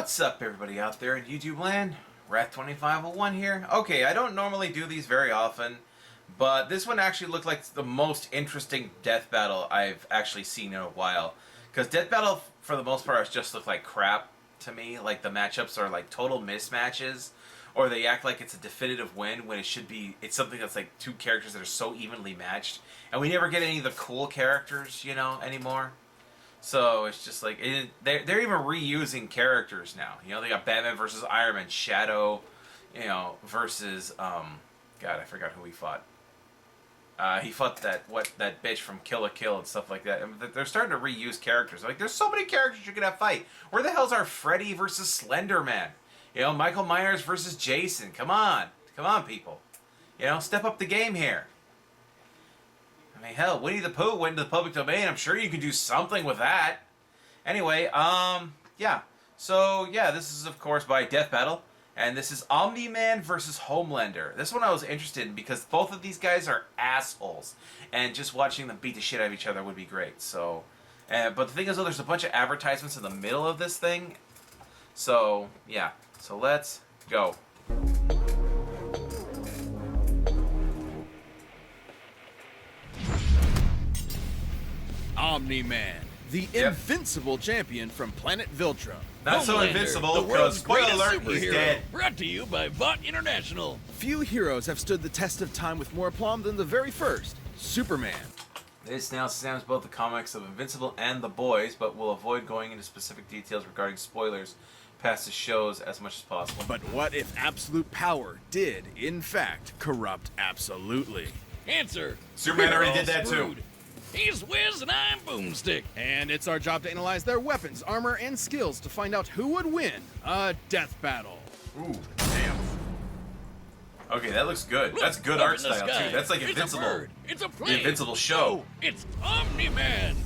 What's up, everybody out there in YouTube land? Wrath2501 here. Okay, I don't normally do these very often, but this one actually looked like the most interesting death battle I've actually seen in a while. Because death battle, for the most part, just look like crap to me. Like, the matchups are like total mismatches, or they act like it's a definitive win when it should be, it's something that's like two characters that are so evenly matched. And we never get any of the cool characters, you know, anymore. So it's just like they're even reusing characters now. You know, they got Batman versus Iron Man, Shadow, you know, versus God, I forgot who he fought. He fought that bitch from Kill la Kill and stuff like that. And they're starting to reuse characters. Like, there's so many characters you could have fight. Where the hell's our Freddy versus Slender Man? You know, Michael Myers versus Jason. Come on, people. You know, step up the game here. I mean, hell, Winnie the Pooh went into the public domain. I'm sure you could do something with that. Anyway, yeah. So, yeah, this is, of course, by Death Battle. And this is Omni-Man versus Homelander. This one I was interested in because both of these guys are assholes. And just watching them beat the shit out of each other would be great. So, but the thing is, though, there's a bunch of advertisements in the middle of this thing. So, yeah. So, let's go. Omni-Man, the invincible champion from planet Viltrum. Not so invincible, because, spoiler alert, he's dead. Brought to you by Vought International. Few heroes have stood the test of time with more aplomb than the very first, Superman. This now slams both the comics of Invincible and The Boys, but will avoid going into specific details regarding spoilers past the shows as much as possible. But what if absolute power did, in fact, corrupt absolutely? Answer. Superman already did that too. He's Wiz and I'm Boomstick. And it's our job to analyze their weapons, armor, and skills to find out who would win a death battle. Ooh, damn. Okay, that looks good. Look, that's good art style, too. That's like Invincible. It's a plane. The Invincible show. Oh, it's Omni-Man.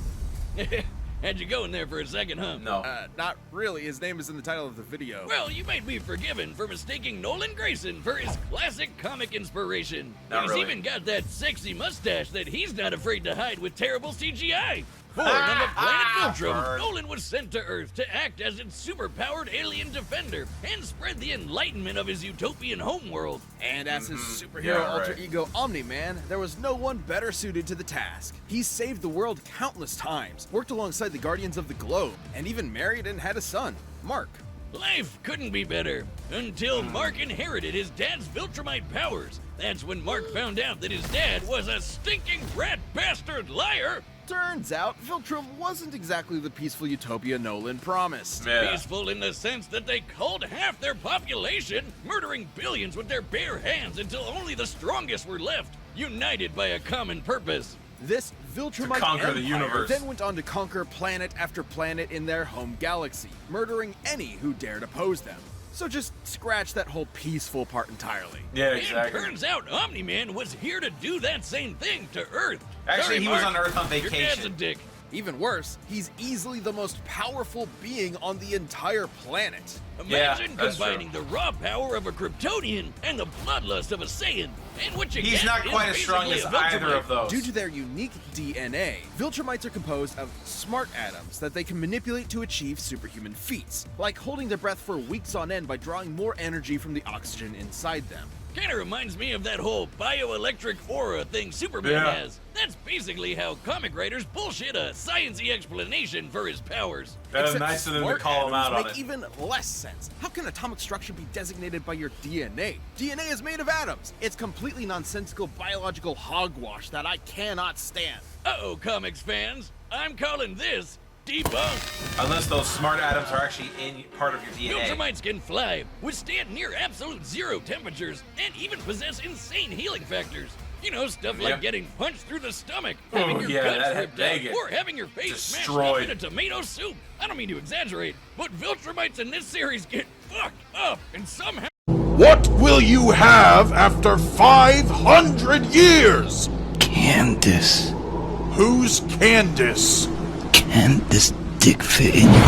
Had you going there for a second, huh? No. Not really. His name is in the title of the video. Well, you might be forgiven for mistaking Nolan Grayson for his classic comic inspiration. Not He's really. even got that sexy mustache that he's not afraid to hide with terrible CGI. Born on the planet Viltrum, Nolan was sent to Earth to act as its super-powered alien defender and spread the enlightenment of his utopian homeworld. And as his superhero alter ego Omni-Man, there was no one better suited to the task. He saved the world countless times, worked alongside the Guardians of the Globe, and even married and had a son, Mark. Life couldn't be better until Mark inherited his dad's Viltrumite powers. That's when Mark found out that his dad was a stinking rat bastard liar. Turns out, Viltrum wasn't exactly the peaceful utopia Nolan promised. Yeah. Peaceful in the sense that they culled half their population, murdering billions with their bare hands until only the strongest were left, united by a common purpose. This Viltrumite conquer empire the universe. then went on to conquer planet after planet in their home galaxy, murdering any who dared oppose them. So just scratch that whole peaceful part entirely. Yeah, exactly. And turns out Omni-Man was here to do that same thing to Earth. Actually, Sorry, he was Mark, on Earth on Your dad's a vacation. dick. Even worse, he's easily the most powerful being on the entire planet. Imagine that's combining the raw power of a Kryptonian and the bloodlust of a Saiyan. And what you He's get not is quite as strong as basically a either Viltrumite. of those. Due to their unique DNA, Viltrumites are composed of smart atoms that they can manipulate to achieve superhuman feats, like holding their breath for weeks on end by drawing more energy from the oxygen inside them. Kinda reminds me of that whole bioelectric aura thing Superman has. That's basically how comic writers bullshit a science-y explanation for his powers. That is Except nice of them to smart call him atoms out on make it. even less sense. How can atomic structure be designated by your DNA? DNA is made of atoms. It's completely nonsensical biological hogwash that I cannot stand. Uh-oh, comics fans. I'm calling this debunked. Unless those smart atoms are actually in part of your DNA. Viltrumites can fly, withstand near absolute zero temperatures, and even possess insane healing factors. You know, stuff like Yep. getting punched through the stomach, Oh, having your yeah, guts that- ripped they out, get or having your face smashed up destroyed. in a tomato soup. I don't mean to exaggerate, but Viltrumites in this series get fucked up, and somehow... What will you have after 500 years? Candace, Who's Candace? can this dick fit in you?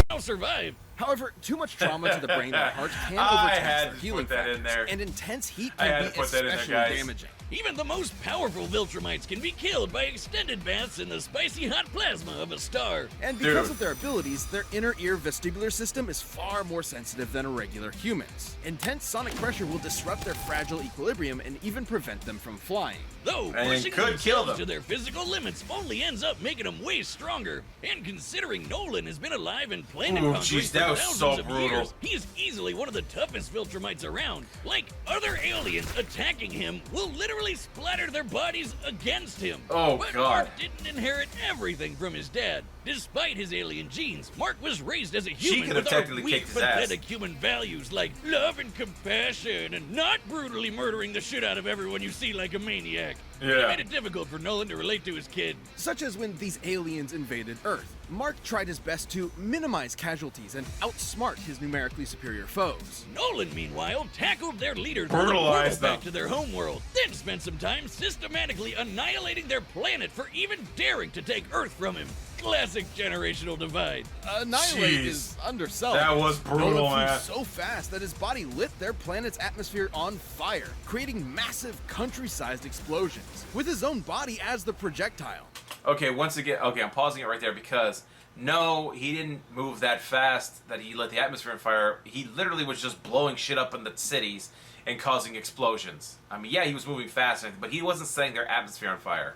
I'll survive. However, too much trauma to the brain and heart can I overtax had their to healing put that in factors, there. and intense heat I had can to be put that in there, especially guys. damaging. Even the most powerful Viltrumites can be killed by extended baths in the spicy hot plasma of a star. And because Dude. of their abilities, their inner ear vestibular system is far more sensitive than a regular human's. Intense sonic pressure will disrupt their fragile equilibrium and even prevent them from flying. Though And it pushing could kill themselves them. to their physical limits only ends up making them way stronger. And considering Nolan has been alive and planet Ooh, conquering jeez, for that was thousands so of brutal. years, he's easily one of the toughest Viltrumites around. Like, other aliens attacking him will literally splatter their bodies against him. Oh, but God. Mark didn't inherit everything from his dad. Despite his alien genes, Mark was raised as a human could have with our technically weak, kicked his ass. pathetic human values like love and compassion and not brutally murdering the shit out of everyone you see like a maniac. Yeah. It made it difficult for Nolan to relate to his kid. Such as when these aliens invaded Earth. Mark tried his best to minimize casualties and outsmart his numerically superior foes. Nolan, meanwhile, tackled their leaders with a Brutalized portal back them. to their homeworld, then spent some time systematically annihilating their planet for even daring to take Earth from him. Classic generational divide. Annihilate Jeez. is underselling. That was brutal, Nolan flew man. so fast that his body lit their planet's atmosphere on fire, creating massive country-sized explosions, with his own body as the projectile. Okay, once again, okay, I'm pausing it right there because no, he didn't move that fast that he lit the atmosphere on fire. He literally was just blowing shit up in the cities and causing explosions. I mean, yeah, he was moving fast, but he wasn't setting their atmosphere on fire.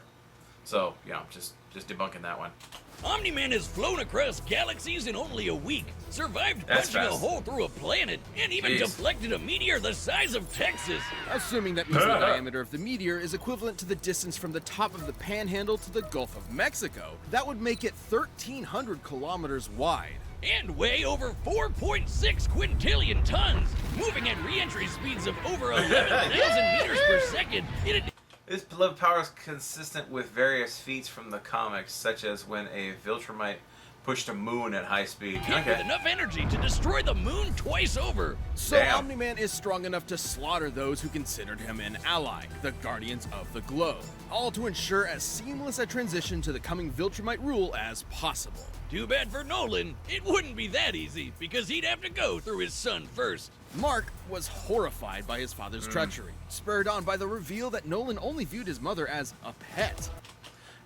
So, you know, just debunking that one. Omni-Man has flown across galaxies in only a week, survived That's punching a fast. hole through a planet, and even Jeez. deflected a meteor the size of Texas. Assuming that means the diameter of the meteor is equivalent to the distance from the top of the Panhandle to the Gulf of Mexico, that would make it 1,300 kilometers wide. And weigh over 4.6 quintillion tons, moving at re-entry speeds of over 11,000 meters per second. This beloved power is consistent with various feats from the comics, such as when a Viltrumite pushed a moon at high speed. With Okay. enough energy to destroy the moon twice over. So Damn. Omni-Man is strong enough to slaughter those who considered him an ally, the Guardians of the Globe, all to ensure as seamless a transition to the coming Viltrumite rule as possible. Too bad for Nolan, it wouldn't be that easy, because he'd have to go through his son first. Mark was horrified by his father's treachery, spurred on by the reveal that Nolan only viewed his mother as a pet.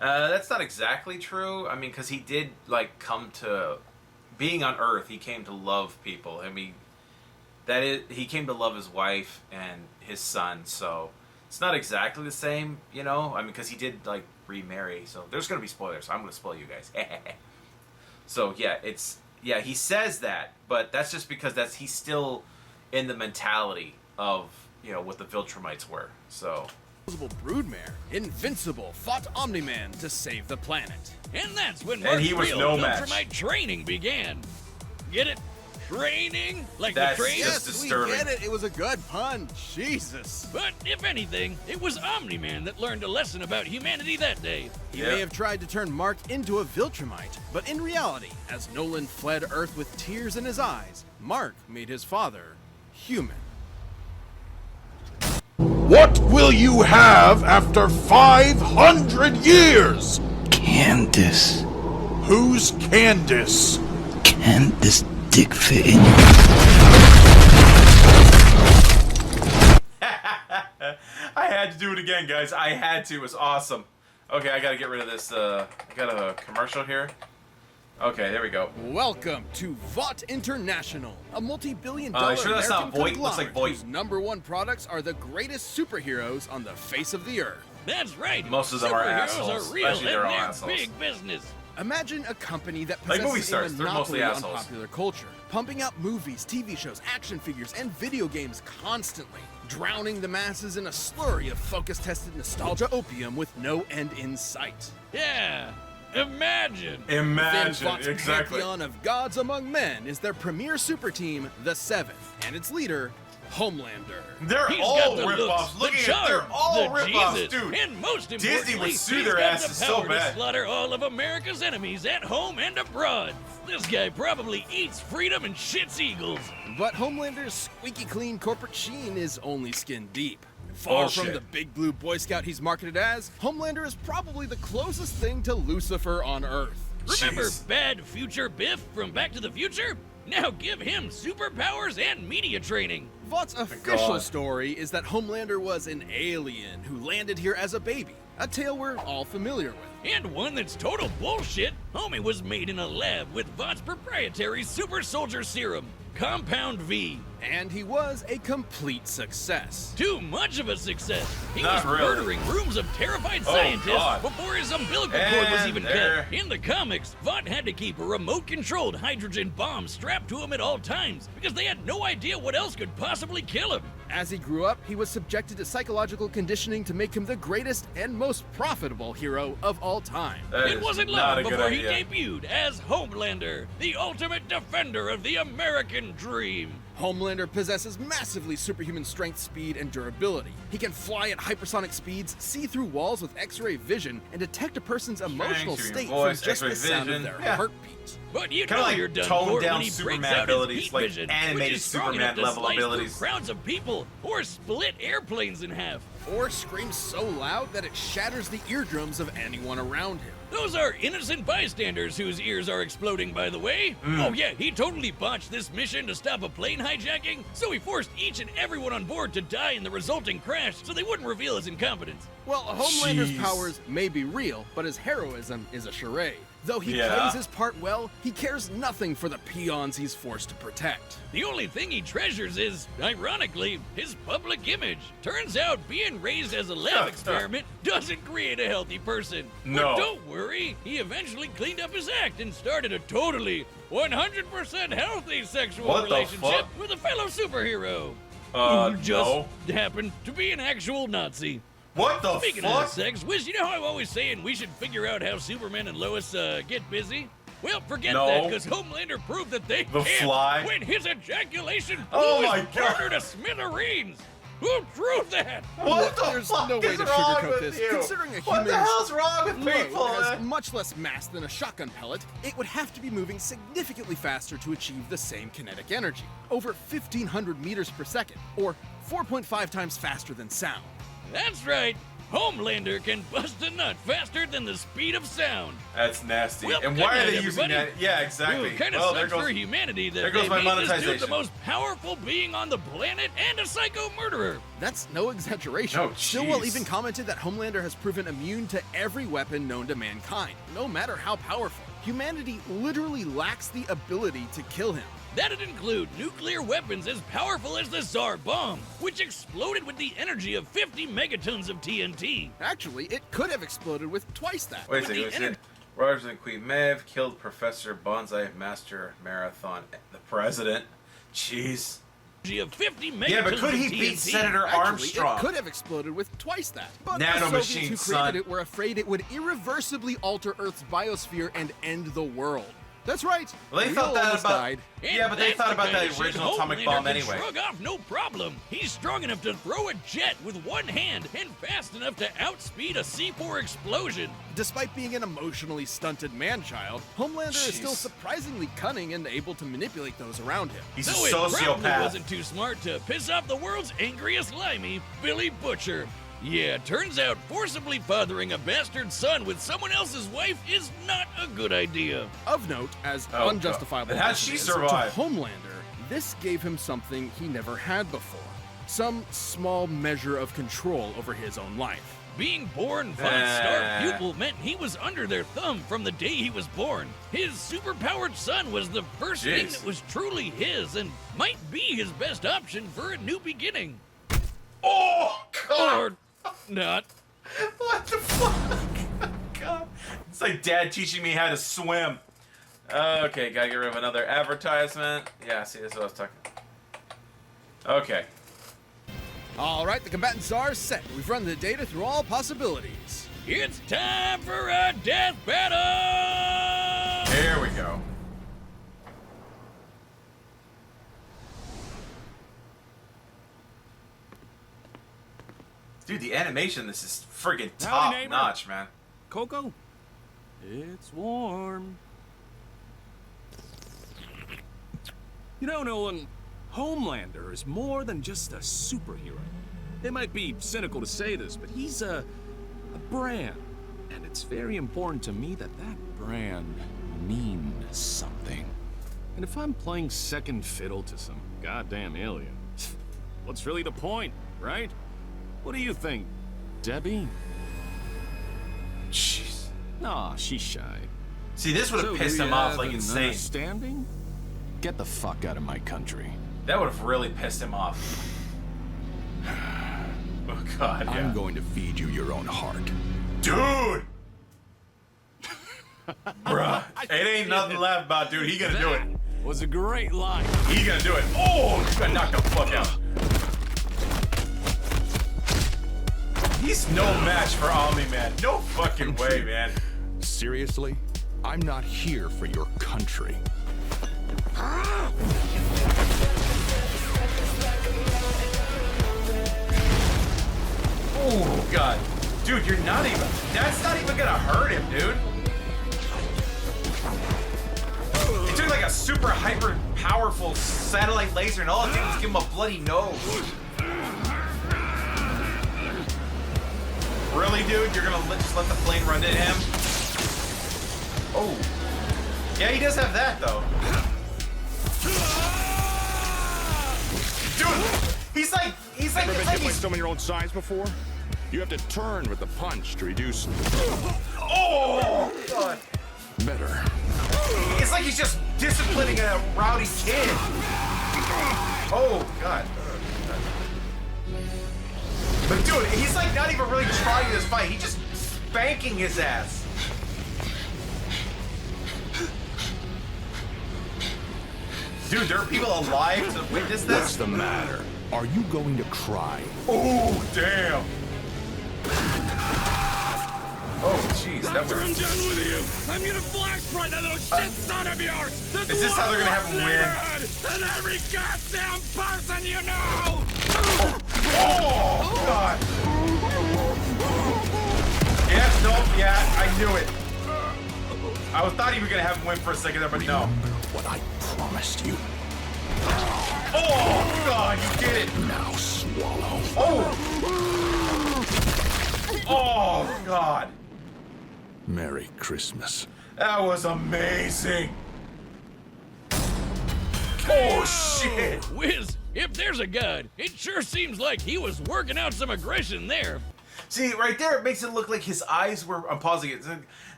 That's not exactly true. I mean, because he did, like, come to... Being on Earth, he came to love people. I mean, he came to love his wife and his son, so... It's not exactly the same, you know? I mean, because he did, like, remarry, so there's going to be spoilers, so I'm going to spoil you guys. So, yeah, yeah, he says that, but that's just because he's still in the mentality of, you know, what the Viltrumites were, so... Broodmare, invincible, fought Omni-Man to save the planet. And that's when And Mark's he was real no match. Viltrumite training began. Get it? Training? Like That's the train? just disturbing. we get it. It was a good pun. Jesus. But if anything, it was Omni-Man that learned a lesson about humanity that day. He Yeah. may have tried to turn Mark into a Viltrumite, but in reality, as Nolan fled Earth with tears in his eyes, Mark made his father human. What will you have after 500 years? Candace. Who's Candace? Can this dick fit in you? I had to do it again, guys. I had to. It was awesome. Okay, I gotta get rid of this. I got a commercial here. Okay, there we go. Welcome to Vought International, a multi-billion you dollar sure that's not American Voight? Looks like conglomerate Voight. whose number one products are the greatest superheroes on the face of the earth. That's right. Most of them are Superheroes assholes. are real Actually, they're and all they're assholes. big business. Imagine a company that Like movie possesses stars, a they're mostly monopoly on assholes. popular culture, pumping out movies, TV shows, action figures, and video games constantly, drowning the masses in a slurry of focus-tested nostalgia opium with no end in sight. Yeah. Imagine. Within Imagine, Vought's exactly. pantheon of gods among men is their premier super team, the Seventh, and its leader, Homelander. They're He's all got the ripoffs. looks, Look the at charm, it. They're all the ripoffs, Jesus, dude. and most Disney importantly, would sue he's their got asses the so power bad. to slaughter all of America's enemies at home and abroad. This guy probably eats freedom and shits eagles. But Homelander's squeaky clean corporate sheen is only skin deep. Far from Bullshit. the big blue Boy Scout he's marketed as, Homelander is probably the closest thing to Lucifer on Earth. Remember Jeez. Bad Future Biff from Back to the Future? Now give him superpowers and media training. Vought's official God. story is that Homelander was an alien who landed here as a baby, a tale we're all familiar with. And one that's total bullshit. Homie was made in a lab with Vought's proprietary super soldier serum, Compound V. And he was a complete success. Too much of a success. He Not was really. murdering rooms of terrified Oh, scientists God. before his umbilical cord was And even there. cut. In the comics, Vought had to keep a remote-controlled hydrogen bomb strapped to him at all times because they had no idea what else could possibly kill him. As he grew up, he was subjected to psychological conditioning to make him the greatest and most profitable hero of all time. That It is wasn't not long a good before he idea. debuted as Homelander, the ultimate defender of the American dream. Homelander possesses massively superhuman strength, speed, and durability. He can fly at hypersonic speeds, see through walls with X-ray vision, and detect a person's emotional Strength, state voice, from just the X-ray sound of vision. their Yeah. heartbeat. But you Kinda know like you're done toned for down when he breaks Superman out abilities, his heat like vision, animated which is strong Superman enough to level slice through abilities. crowds of people or split airplanes in half. Or screams so loud that it shatters the eardrums of anyone around him. Those are innocent bystanders whose ears are exploding, by the way. Oh yeah, he totally botched this mission to stop a plane hijacking, so he forced each and everyone on board to die in the resulting crash so they wouldn't reveal his incompetence. Well, Homelander's Jeez. powers may be real, but his heroism is a charade. Though he Yeah. plays his part well, he cares nothing for the peons he's forced to protect. The only thing he treasures is, ironically, his public image. Turns out being raised as a lab experiment doesn't create a healthy person. No. But don't worry, he eventually cleaned up his act and started a totally 100% healthy sexual What the relationship fuck? with a fellow superhero. Who just No. happened to be an actual Nazi. What the Speaking fuck? of sex, Wiz, you know how I'm always saying we should figure out how Superman and Lois get busy? Well, forget No. that, because Homelander proved that they The can Fly? when his ejaculation blew Oh his my God. partner to smithereens. Who proved that? What the There's fuck no way is to wrong sugarcoat with this. you? Considering a What the human's hell's wrong with people? load has man? much less mass than a shotgun pellet, it would have to be moving significantly faster to achieve the same kinetic energy, over 1,500 meters per second, or 4.5 times faster than sound. That's right. Homelander can bust a nut faster than the speed of sound. That's nasty. Well, And good why are night, they using everybody. that? Yeah, exactly. Kind of Well, there sucks goes. for humanity there that goes they my made this dude the monetization. most powerful being on the planet and a psycho murderer. That's no exaggeration. Oh, Stillwell jeez. even commented that Homelander has proven immune to every weapon known to mankind, no matter how powerful. Humanity literally lacks the ability to kill him. That'd include nuclear weapons as powerful as the Tsar bomb, which exploded with the energy of 50 megatons of TNT. Actually, it could have exploded with twice that. Wait a with second. the Wait a ener- second. Rogers and Queen Maeve killed Professor Bonsai Master Marathon, the president. Jeez. Energy of 50 megatons Yeah, but could he of beat TNT. Senator Actually, Armstrong? it could have exploded with twice that. But the Nanomachine, Soviets who created son. it were afraid it would irreversibly alter Earth's biosphere and end the world. That's right. Well, they we thought all that almost about. died. And Yeah, but they that's thought the about kind that of shit original atomic Homelander bomb can anyway. Shrug off, no problem. He's strong enough to throw a jet with one hand and fast enough to outspeed a C4 explosion. Despite being an emotionally stunted man-child, Homelander is still Jeez. surprisingly cunning and able to manipulate those around him. He's Though a it probably sociopath. wasn't too smart to piss off the world's angriest limey, Billy Butcher. Yeah, turns out forcibly fathering a bastard son with someone else's wife is not a good idea. Of note, as Oh, unjustifiable God. And how'd as it she is, survive? to Homelander, this gave him something he never had before. Some small measure of control over his own life. Being born Vought's star pupil meant he was under their thumb from the day he was born. His superpowered son was the first thing Jeez. that was truly his and might be his best option for a new beginning. Oh God! Or not. What the fuck? God. It's like Dad teaching me how to swim. Okay, gotta get rid of another advertisement. Yeah, see, this is what I was talking. Okay. All right, the combatants are set. We've run the data through all possibilities. It's time for a death battle! Here we go. Dude, the animation, this is friggin' top neighbor. notch, man. Coco? It's warm. You know, Nolan, Homelander is more than just a superhero. It might be cynical to say this, but he's a brand. And it's very important to me that that brand means something. And if I'm playing second fiddle to some goddamn alien, what's really the point, right? What do you think, Debbie? Jeez. Nah, she's shy. See, this would have So, pissed do we him off have like an insane. Understanding? Get the fuck out of my country. That would have really pissed him off. Oh God, yeah. I'm going to feed you your own heart. Dude! Bruh, it ain't nothing left about dude. He gonna do it. Was a great line. He gonna do it. Oh, he's gonna knock the fuck out. He's no match for Omni-Man. No fucking way, man. Seriously? I'm not here for your country. Oh, God. Dude, you're not even... That's not even gonna hurt him, dude. He took like a super hyper powerful satellite laser and all it did was give him a bloody nose. Really, dude? You're gonna just let the plane run into him? Oh. Yeah, he does have that, though. Dude! He's like... Ever been it's like hit by he's... someone your own size before? You have to turn with the punch to reduce. Oh! God. Better. It's like he's just disciplining a rowdy kid. Oh, God. But dude, he's like not even really trying this fight. He's just spanking his ass. Dude, there are people alive to witness What's this? the matter? Are you going to cry? Oh, damn. Oh, jeez, that After I'm was... done with you, I'm gonna flash right that little shit son of yours! Is this how they're gonna have him win? And every goddamn person you know! Oh, God. Yeah, nope, yeah, I knew it. I thought he was gonna have him win for a second there, but no. What I promised you. Oh, God, you did it. Now swallow. Oh. Oh, God. Merry Christmas. That was amazing. Oh, shit. Wiz, if there's a god, it sure seems like he was working out some aggression there. See, right there, it makes it look like his eyes were... I'm pausing it.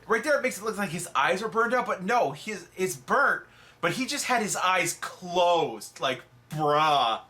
Right there, it makes it look like his eyes were burned out, but no, it's burnt. But he just had his eyes closed. Like, bruh.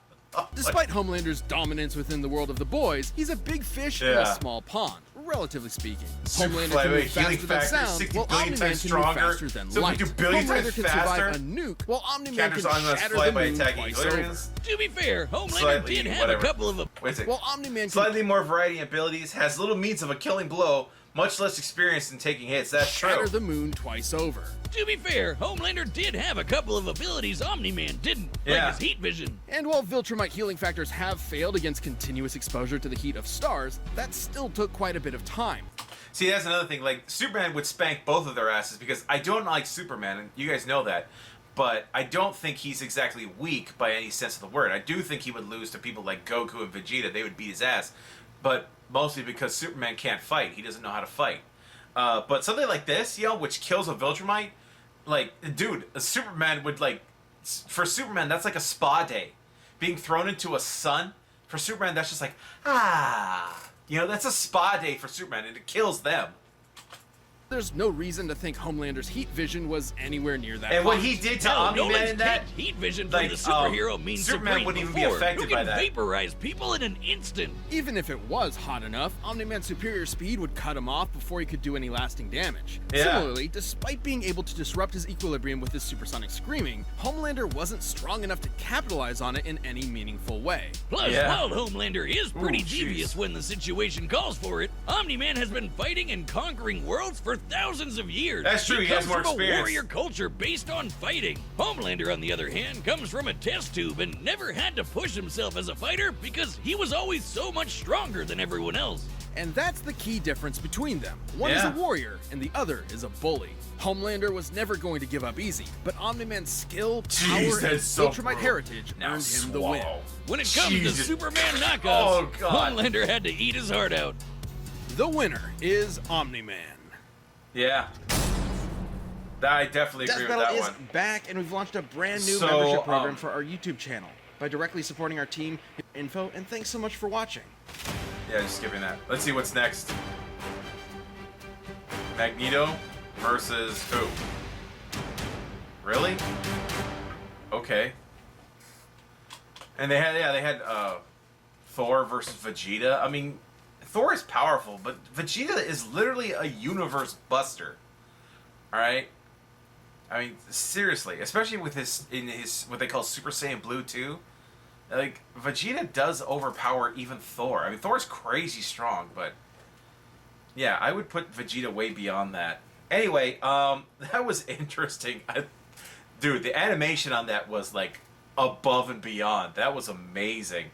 Despite Homelander's dominance within the world of the boys, he's a big fish in a Yeah. small pond, relatively speaking. Super Homelander can flyweight, move healing faster than factor, sound, 60 while billion Omni-Man times can move stronger. faster than So we light. do billion Homelander times can faster. survive a nuke, while Omni-Man Counters can on the shatter the fly by moon attacking twice over. aliens. To be fair, Homelander Slightly, did have whatever. a couple of... Wait a second. While Omni-Man can Slightly more variety in abilities, has little means of a killing blow, much less experience in taking hits. That's shatter true. the moon twice over. To be fair, Homelander did have a couple of abilities Omni-Man didn't, Yeah. like his heat vision. And while Viltrumite healing factors have failed against continuous exposure to the heat of stars, that still took quite a bit of time. See, that's another thing. Like, Superman would spank both of their asses because I don't like Superman, and you guys know that. But I don't think he's exactly weak by any sense of the word. I do think he would lose to people like Goku and Vegeta. They would beat his ass. But mostly because Superman can't fight. He doesn't know how to fight. But something like this, which kills a Viltrumite, like, dude, a Superman would, like... For Superman, that's like a spa day. Being thrown into a sun, for Superman, that's just like, that's a spa day for Superman, and it kills them. There's no reason to think Homelander's heat vision was anywhere near that. And what hot. he did to Hell, Omni-Man Nolan's in that, take heat vision from like, the superhero means Superman supreme wouldn't even be before, affected who can by that. vaporize people in an instant. Even if it was hot enough, Omni-Man's superior speed would cut him off before he could do any lasting damage. Yeah. Similarly, despite being able to disrupt his equilibrium with his supersonic screaming, Homelander wasn't strong enough to capitalize on it in any meaningful way. Plus, Yeah. while Homelander is pretty Ooh, devious jeez. when the situation calls for it, Omni-Man has been fighting and conquering worlds for thousands of years. That's true, he has comes more from experience. a warrior culture based on fighting. Homelander, on the other hand, comes from a test tube and never had to push himself as a fighter because he was always so much stronger than everyone else. And that's the key difference between them. One is Yeah. a warrior, and the other is a bully. Homelander was never going to give up easy, but Omni-Man's skill, Jeez, power, and that's so Viltrumite brutal. heritage Now earned him the win. swallow. When it comes Jesus. to Superman knockoffs, Oh, God. Homelander had to eat his heart out. The winner is Omni-Man. Yeah. I definitely Death agree with Battle that is one. back, and we've launched a brand new So, membership program for our YouTube channel by directly supporting our team. Info, and thanks so much for watching. Yeah, just skipping that. Let's see what's next. Magneto versus who? Really? Okay. And they had Thor versus Vegeta. I mean, Thor is powerful, but Vegeta is literally a universe buster. All right. I mean, seriously, especially with his what they call Super Saiyan Blue 2. Like, Vegeta does overpower even Thor. I mean, Thor's crazy strong, but yeah, I would put Vegeta way beyond that. Anyway, that was interesting. Dude, the animation on that was like above and beyond. That was amazing.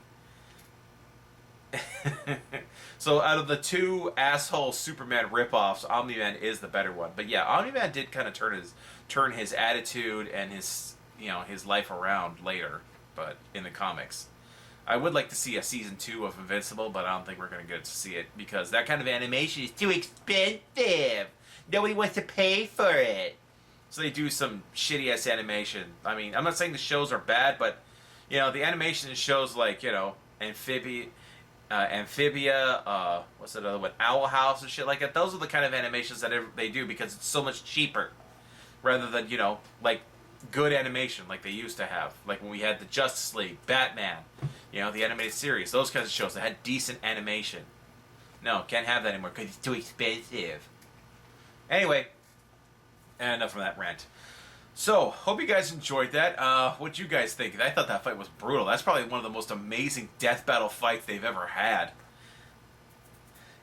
So out of the two asshole Superman ripoffs, Omni-Man is the better one. But yeah, Omni-Man did kind of turn his attitude and his life around later, but in the comics. I would like to see a season 2 of Invincible, but I don't think we're going to get to see it because that kind of animation is too expensive. Nobody wants to pay for it. So they do some shitty ass animation. I mean, I'm not saying the shows are bad, but the animation in shows like Amphibia, what's that other one? Owl House and shit like that. Those are the kind of animations that they do because it's so much cheaper, rather than like good animation like they used to have. Like when we had the Justice League, Batman, the animated series, those kinds of shows that had decent animation. No, can't have that anymore because it's too expensive. Anyway, enough from that rant. So, hope you guys enjoyed that. What'd you guys think? I thought that fight was brutal. That's probably one of the most amazing death battle fights they've ever had.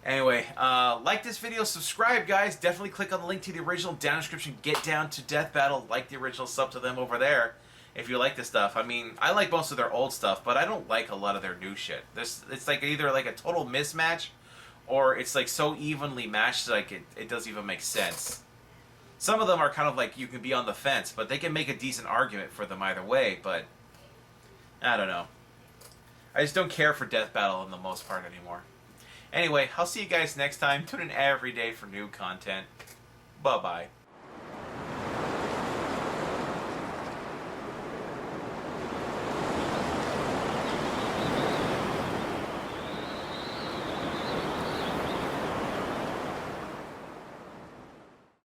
Anyway, like this video, subscribe, guys. Definitely click on the link to the original down in the description. Get down to Death Battle. Like the original, sub to them over there if you like this stuff. I mean, I like most of their old stuff, but I don't like a lot of their new shit. It's like either like a total mismatch, or it's like so evenly matched like it doesn't even make sense. Some of them are kind of like you can be on the fence, but they can make a decent argument for them either way, but I don't know. I just don't care for Death Battle in the most part anymore. Anyway, I'll see you guys next time. Tune in every day for new content. Bye-bye.